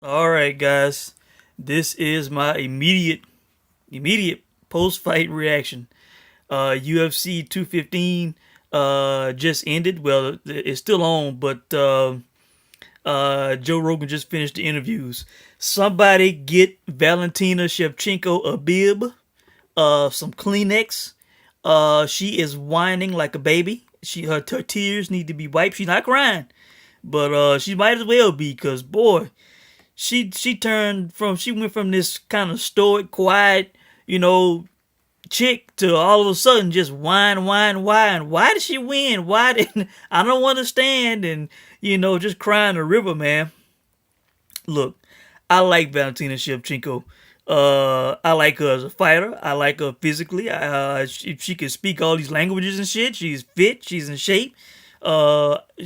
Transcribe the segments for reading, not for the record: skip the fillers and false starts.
All right, guys. This is my immediate post-fight reaction. UFC 215 just ended. Well, it's still on, but Joe Rogan just finished the interviews. Somebody get Valentina Shevchenko a bib, some Kleenex. She is whining like a baby. Her tears need to be wiped. She's not crying, but she might as well be, cause boy, she went from this kind of stoic, quiet, you know, chick to all of a sudden just whine, whine, whine. Why did she win? Why didn't I don't understand? And just crying a river, man. Look, I like Valentina Shevchenko. I like her as a fighter. I like her physically. She can speak all these languages and shit. She's fit. She's in shape.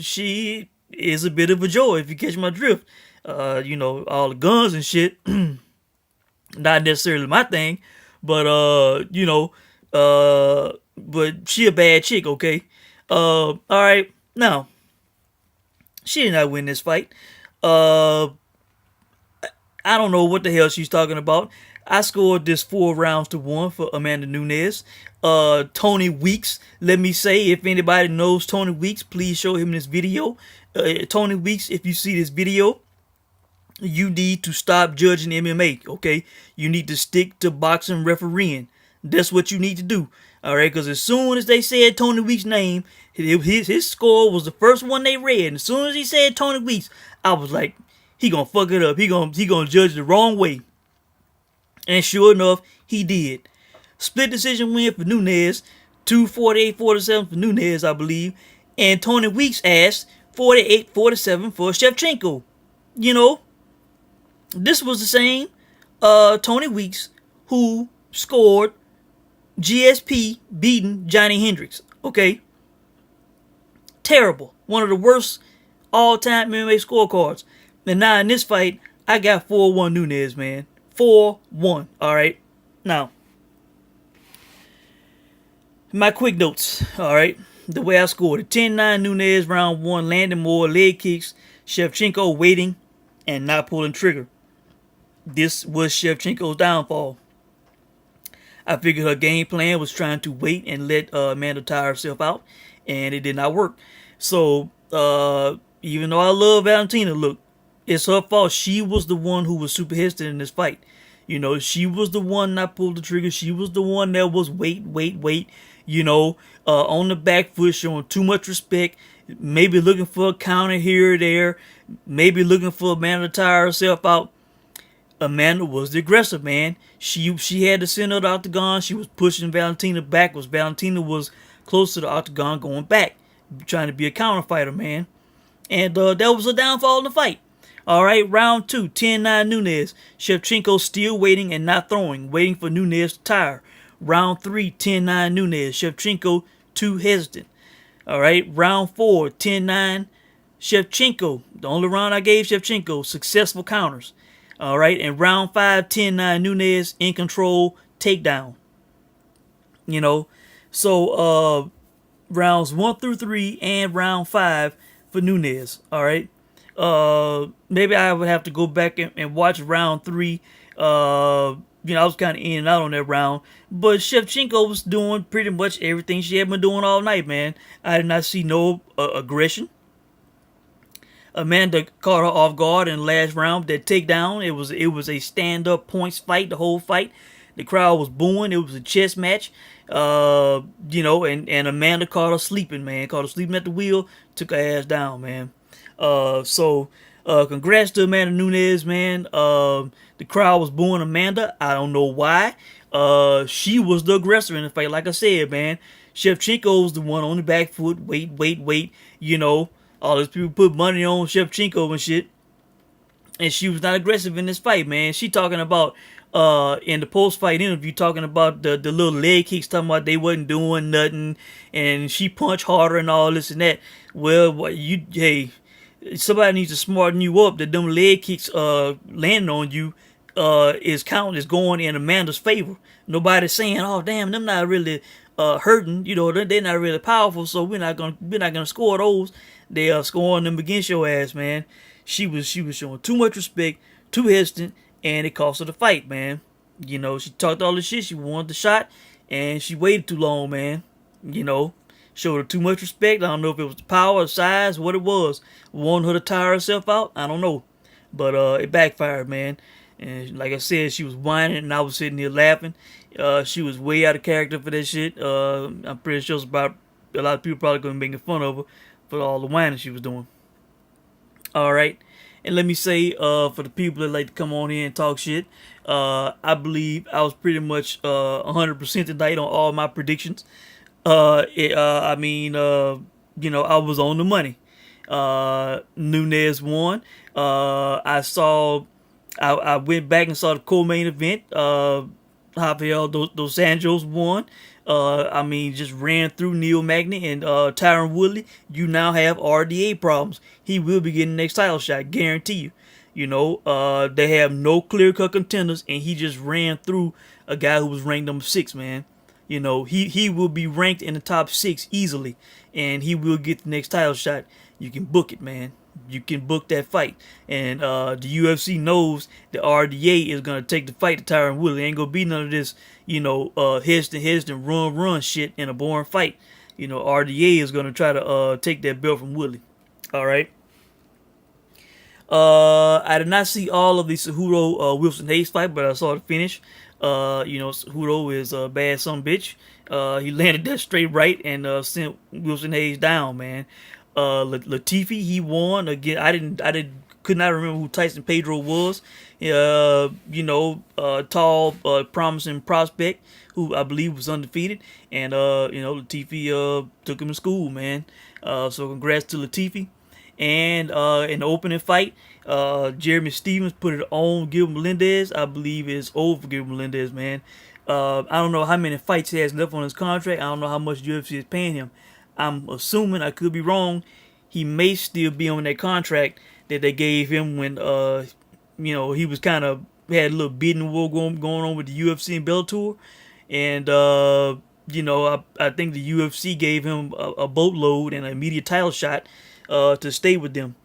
She is a bit of a joy, if you catch my drift. All the guns and shit, not necessarily my thing, but but she a bad chick, okay? All right, now she did not win this fight. Uh, I don't know what the hell she's talking about. I scored this 4 rounds to 1 for Amanda Nunes. Tony Weeks, let me say, if anybody knows Tony Weeks, please show him this video. Tony Weeks, if you see this video, you need to stop judging MMA, okay? You need to stick to boxing refereeing. That's what you need to do, all right? Because as soon as they said Tony Weeks' name, his score was the first one they read. And as soon as he said Tony Weeks, I was like, he gonna fuck it up. He gonna judge the wrong way. And sure enough, he did. Split decision win for Nunes, 248-47 for Nunes, I believe. And Tony Weeks asked 48-47 for Shevchenko. You know, this was the same Tony Weeks who scored GSP beating Johnny Hendricks. Okay? Terrible. One of the worst all-time MMA scorecards. And now in this fight, I got 4-1 Nunes, man. 4-1. Alright? Now, my quick notes. Alright? The way I scored it. 10-9 Nunes, round 1. Landing more leg kicks. Shevchenko waiting and not pulling trigger. This was Shevchenko's downfall. I figured her game plan was trying to wait and let Amanda tire herself out, and it did not work. So, even though I love Valentina, look, it's her fault. She was the one who was super hesitant in this fight. She was the one that pulled the trigger. She was the one that was wait. On the back foot, showing too much respect. Maybe looking for a counter here or there. Maybe looking for Amanda to tire herself out. Amanda was the aggressor, man. She had the center of the octagon. She was pushing Valentina backwards. Valentina was close to the octagon going back, trying to be a counter fighter, man. And that was a downfall in the fight. All right, round 2, 10-9 Nunes. Shevchenko still waiting and not throwing, waiting for Nunes to tire. Round 3, 10-9 Nunes. Shevchenko too hesitant. All right, round 4, 10-9 Shevchenko. The only round I gave Shevchenko, successful counters. All right, and round 5, 10-9 Nunes in control, takedown. So rounds 1 through 3 and round 5 for Nunes. All right. Maybe I would have to go back and watch round 3. I was kind of in and out on that round, but Shevchenko was doing pretty much everything she had been doing all night, man. I did not see no aggression. Amanda caught her off guard in the last round. That takedown, it was a stand-up points fight, the whole fight. The crowd was booing. It was a chess match. And Amanda caught her sleeping, man. Caught her sleeping at the wheel. Took her ass down, man. Congrats to Amanda Nunes, man. The crowd was booing Amanda. I don't know why. She was the aggressor in the fight. Like I said, man. Shevchenko was the one on the back foot. Wait. All those people put money on Shevchenko and shit. And she was not aggressive in this fight, man. She talking about, in the post-fight interview, talking about the little leg kicks, talking about they wasn't doing nothing. And she punched harder and all this and that. Well, somebody needs to smarten you up that them leg kicks landing on you is going in Amanda's favor. Nobody's saying, oh damn, them not really hurting, they're not really powerful, so we're not gonna score those. They are scoring them against your ass, man. She was showing too much respect, too hesitant, and it cost her the fight, man. She talked all this shit. She wanted the shot, and she waited too long, man. You know, showed her too much respect. I don't know if it was the power, size, what it was. Wanted her to tire herself out. I don't know, but it backfired, man. And like I said, she was whining, and I was sitting here laughing. She was way out of character for that shit. I'm pretty sure it's about a lot of people probably gonna be making fun of her for all the whining she was doing. All right. And let me say, for the people that like to come on here and talk shit, I believe I was pretty much 100% tonight on all my predictions. I mean, I was on the money. Nunes won. I went back and saw the co-main event. Javier Dos Anjos won. I mean, just ran through Neil Magny and Tyron Woodley. You now have RDA problems. He will be getting the next title shot, guarantee you. They have no clear-cut contenders, and he just ran through a guy who was ranked number 6, man. He will be ranked in the top 6 easily, and he will get the next title shot. You can book it, man. You can book that fight. And the UFC knows that RDA is going to take the fight to Tyron Woodley. Ain't going to be none of this, hesitant, run shit in a boring fight. RDA is going to try to take that belt from Woodley. All right. I did not see all of the Cejudo Wilson Hayes fight, but I saw the finish. Cejudo is a bad son of a bitch. He landed that straight right and sent Wilson Hayes down, man. Latifi, he won again. Could not remember who Tyson Pedro was. Tall, promising prospect who I believe was undefeated, and Latifi took him to school, man. So congrats to Latifi. And in the opening fight, Jeremy Stevens put it on Gilbert Melendez. I believe it's over for Gilbert Melendez, man. I don't know how many fights he has left on his contract. I don't know how much UFC is paying him. I'm assuming, I could be wrong, he may still be on that contract that they gave him when he was kind of had a little bidding war going on with the UFC and Bellator. And I think the UFC gave him a boatload and an immediate title shot to stay with them.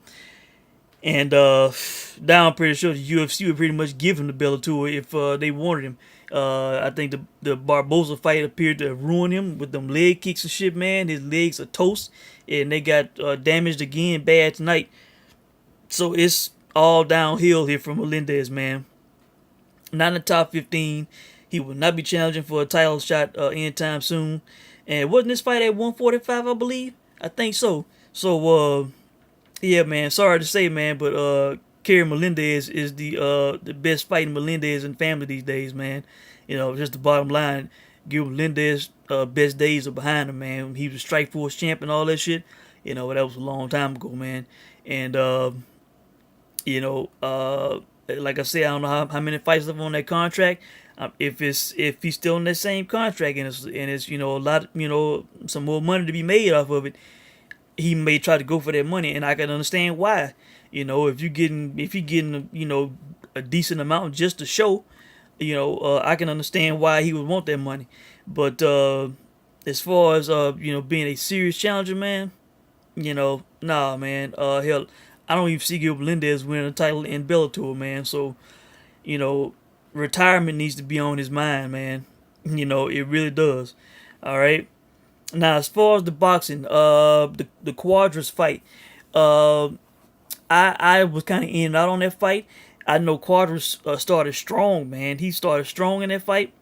And now I'm pretty sure the UFC would pretty much give him the Bellator if they wanted him. I think the Barboza fight appeared to ruin him with them leg kicks and shit, man. His legs are toast, and they got damaged again bad tonight. So it's all downhill here from Melendez, man. Not in the top 15. He will not be challenging for a title shot anytime soon. And wasn't this fight at 145, I believe? I think so. So, yeah, man. Sorry to say, man, but Kerry Melendez is the best fighting Melendez in family these days, man. Just the bottom line. Gilbert Melendez best days are behind him, man. He was Strikeforce champ and all that shit. That was a long time ago, man. And like I said, I don't know how many fights left on that contract. If he's still on that same contract and it's a lot, some more money to be made off of it, he may try to go for that money, and I can understand why. If you're getting a decent amount just to show, I can understand why he would want that money. But as far as being a serious challenger, man, nah, man. Hell, I don't even see Gilbert Melendez winning a title in Bellator, man. So, retirement needs to be on his mind, man. It really does. All right. Now, as far as the boxing, the Quadras fight, I was kind of in and out on that fight. I know Quadras started strong, man. He started strong in that fight.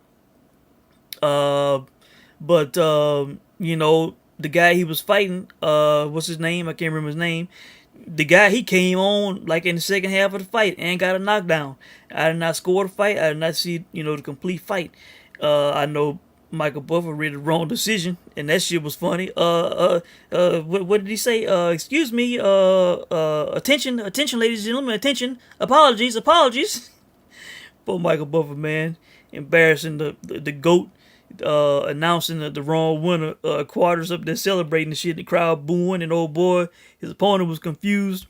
But the guy he was fighting, what's his name? I can't remember his name. The guy, he came on like in the second half of the fight and got a knockdown. I did not score the fight. I did not see, the complete fight. I know Michael Buffer made the wrong decision, and that shit was funny. What did he say? Excuse me, attention, ladies and gentlemen, attention, apologies. Poor Michael Buffer, man, embarrassing the GOAT, announcing the wrong winner. Quadras up there celebrating the shit, the crowd booing, and old boy, his opponent was confused.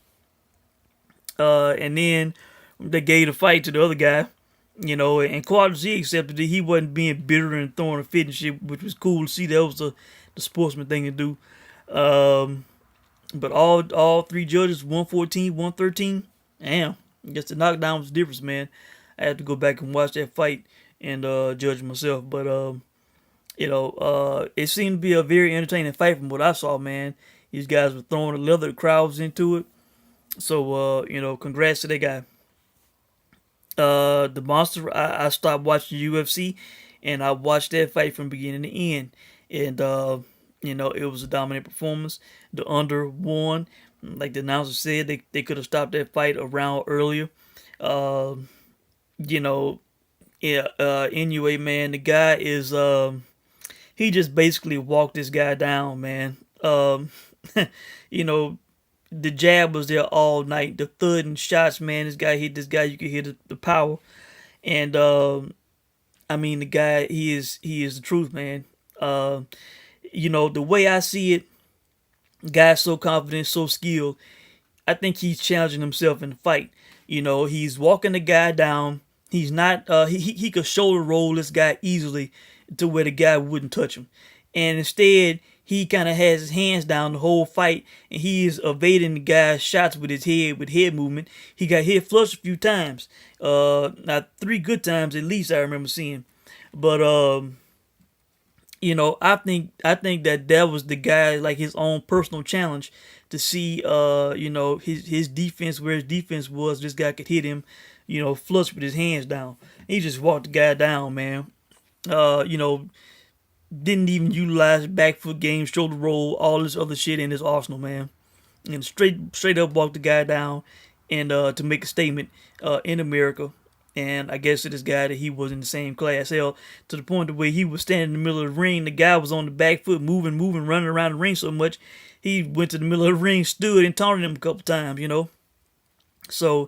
And then they gave the fight to the other guy. And Quadras, he accepted it. He wasn't being bitter and throwing a fit and shit, which was cool to see. That was the sportsman thing to do. But all three judges, 114, 113, damn, I guess the knockdown was the difference, man. I had to go back and watch that fight and judge myself. But it seemed to be a very entertaining fight from what I saw, man. These guys were throwing the leather, the crowd was into it. So congrats to that guy. The monster. I stopped watching UFC, and I watched that fight from beginning to end, and it was a dominant performance. The under won, like the announcer said. They could have stopped that fight a round earlier. Uh, you know, yeah. Anyway, man, the guy is he just basically walked this guy down, man. You know, the jab was there all night. The thudding shots, man. This guy hit this guy. You could hear the power. And I mean, the guy, he is the truth, man. The way I see it, guy's so confident, so skilled. I think he's challenging himself in the fight. He's walking the guy down. He's not. He could shoulder roll this guy easily to where the guy wouldn't touch him, and instead he kind of has his hands down the whole fight, and he is evading the guy's shots with his head, with head movement. He got hit flush a few times, not 3 good times at least I remember seeing, but I think that was the guy, like, his own personal challenge to see his defense, where his defense was. This guy could hit him, flush with his hands down. He just walked the guy down, man. Uh, you know, didn't even utilize back foot game, shoulder roll, all this other shit in his arsenal, man. And straight up walked the guy down, and to make a statement in America. And I guess to this guy that he was in the same class. Hell, to the point where he was standing in the middle of the ring, the guy was on the back foot, moving, running around the ring so much, he went to the middle of the ring, stood, and taunted him a couple times. So,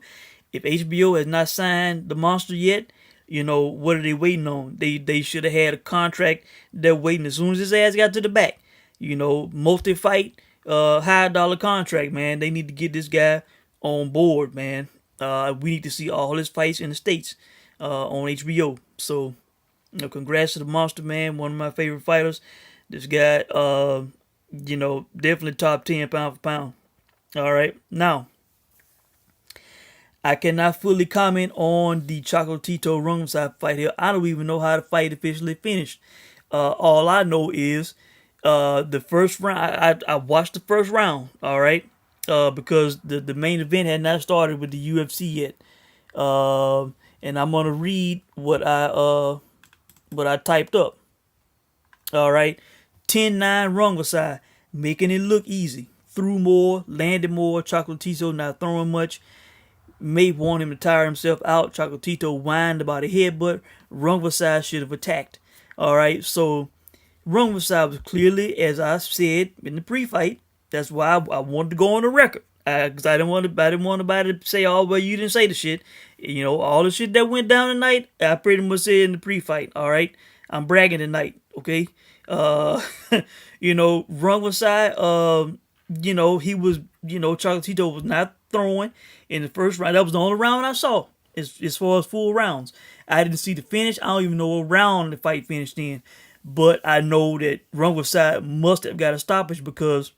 if HBO has not signed the monster yet, what are they waiting on? They should have had a contract. They're waiting as soon as his ass got to the back. Multi-fight, high dollar contract, man. They need to get this guy on board, man. We need to see all his fights in the States on HBO. So, congrats to the monster, man. One of my favorite fighters. This guy, definitely top 10 pound for pound. All right. Now, I cannot fully comment on the Chocolatito Rungvisai fight here. I don't even know how the fight officially finished. All I know is the first round. I watched the first round. All right. Because the main event had not started with the UFC yet. And I'm gonna read what I typed up. All right. 10-9 Rungvisai, making it look easy. Threw more, landed more. Chocolatito not throwing much. May want him to tire himself out. Chocolatito whined about a headbutt. Rungvisai should have attacked. All right, so Rungvisai was clearly, as I said in the pre-fight. That's why I wanted to go on the record, because I didn't want nobody to say, "Oh, well, you didn't say the shit." All the shit that went down tonight, I pretty much said in the pre-fight. All right, I'm bragging tonight. Okay, Rungvisai, he was, Chocolatito was not throwing in the first round. That was the only round I saw as far as full rounds. I didn't see the finish. I don't even know what round the fight finished in. But I know that Rungvisai must have got a stoppage because,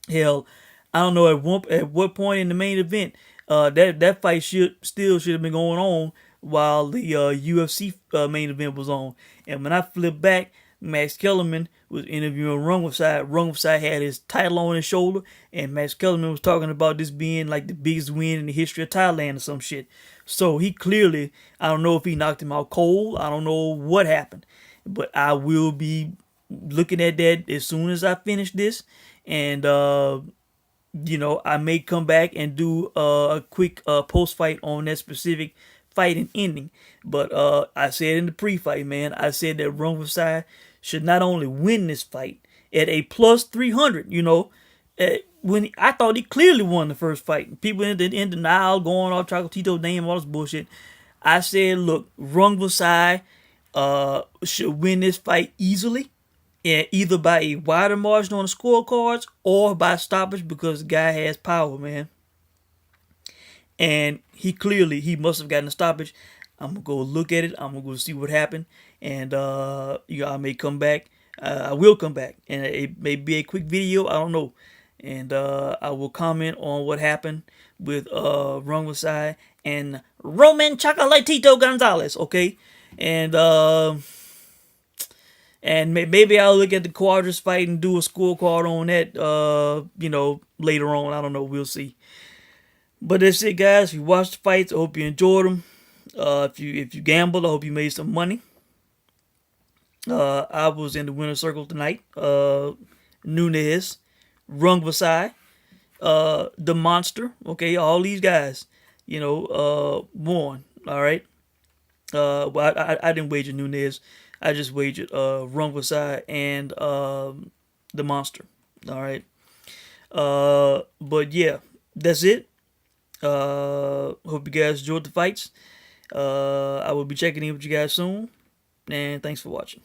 hell, I don't know at what point in the main event that fight should have been going on while the UFC main event was on. And when I flipped back, Max Kellerman was interviewing Rungvisai. Rungvisai had his title on his shoulder, and Max Kellerman was talking about this being like the biggest win in the history of Thailand or some shit. So he clearly, I don't know if he knocked him out cold. I don't know what happened. But I will be looking at that as soon as I finish this. And, I may come back and do a quick post-fight on that specific fight and ending. But I said in the pre-fight, man, I said that Rungvisai should not only win this fight at a plus 300, when I thought he clearly won the first fight. People in denial, going off Chocolatito's name, all this bullshit. I said, look, Rungvisai should win this fight easily, and either by a wider margin on the scorecards or by stoppage, because the guy has power, man. And he must have gotten a stoppage. I'm gonna go look at it. I'm gonna go see what happened, and I may come back. I will come back, and it may be a quick video. I don't know. and I will comment on what happened with Rung Wasai and Roman Chocolatito Gonzalez. Okay, and maybe I'll look at the Quadras fight and do a scorecard on that. Later on. I don't know. We'll see. But that's it, guys. If you watched the fights, I hope you enjoyed them. If you gambled, I hope you made some money. I was in the winner's circle tonight. Nunes, Rung Vasai, the Monster. Okay, all these guys, won. All right. Well, I didn't wager Nunes. I just wagered Rung Vasai and the Monster. All right. But yeah, that's it. Hope you guys enjoyed the fights. I will be checking in with you guys soon. And thanks for watching.